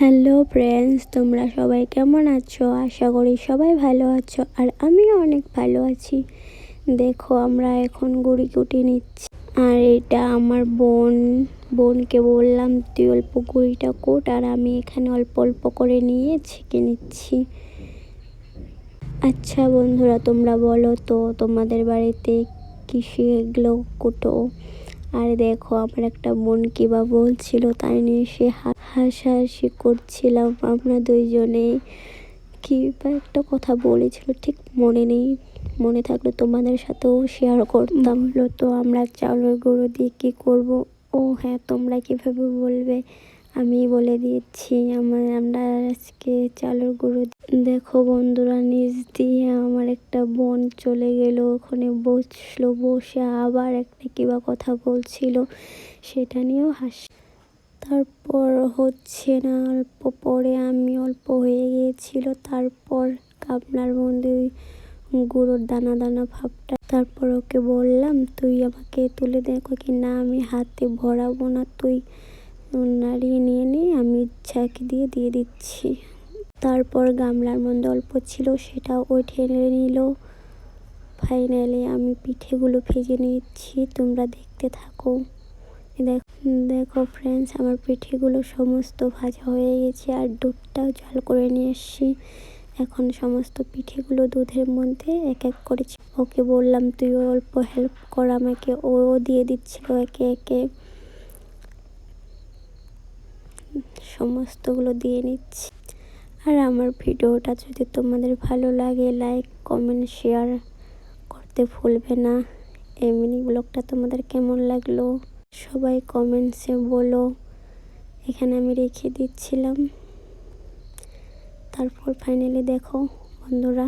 Hello friends, তোমরা সবাই কেমন আছো? আশা করি সবাই ভালো আছো, আর আমিও অনেক ভালো আছি। দেখো, আমরা এখন গুড়ি কুটে নিচ্ছি। আর এটা আমার বোনকে বললাম তুই অল্প গুড়িটা কোট, আর আমি এখানে অল্প অল্প করে নিয়ে ছেঁকে নিচ্ছি। আচ্ছা বন্ধুরা, তোমরা বলো তো তোমাদের বাড়িতে কিসে এগুলো কুটো? আর দেখো, আমার একটা বোন কিবা বলছিল, তাই নিয়ে সে হাসাহাসি করছিলাম আমরা দুইজনেই। কি বা একটা কথা বলেছিল, ঠিক মনে নেই। মনে থাকলে তোমাদের সাথেও শেয়ার করতাম। বলো তো আমরা চাউলের গুঁড়ো দিয়ে কী করব? ও হ্যাঁ, তোমরা কীভাবে বলবে আমি বলে দিচ্ছি। আমরা আজকে চালের গুঁড়ো। দেখো বন্ধুরা, নিচ দিয়ে আমার একটা বোন চলে গেল, ওখানে বসলো, বসে আবার একটা কিবা কথা বলছিল, সেটা নিয়েও তারপর হচ্ছে না, অল্প পরে আমি অল্প হয়ে গিয়েছিল, তারপর গামলার মধ্যে গুঁড়োর দানা দানা ভাবটা। তারপর ওকে বললাম তুই আমাকে তুলে দে। কি না, আমি হাতে ভরাবো না, তুই নাড়িয়ে নিয়ে আমি ছাঁকি দিয়ে দিয়ে দিচ্ছি। তারপর গামলার মধ্যে অল্প ছিল, সেটা ও ঢেলে নিল। ফাইনালি আমি পিঠেগুলো ভেজে নিচ্ছি, তোমরা দেখতে থাকো। দেখো ফ্রেন্ডস, আমার পিঠেগুলো সমস্ত ভাজা হয়ে গেছে, আর দুধটাও জাল করে নিয়ে এসেছি। এখন সমস্ত পিঠেগুলো দুধের মধ্যে এক এক করে ওকে বললাম তুই অল্প হেল্প কর আমাকে। ও দিয়ে দিচ্ছিল একে একে, সমস্তগুলো দিয়ে নিচ্ছি। আর আমার ভিডিওটা যদি তোমাদের ভালো লাগে, লাইক কমেন্ট শেয়ার করতে ভুলবে না। এই মিনি ব্লগটা তোমাদের কেমন লাগলো সবাই কমেন্টসে বলো। এখানে আমি রেখে দিচ্ছিলাম। তারপর ফাইনালি দেখো বন্ধুরা,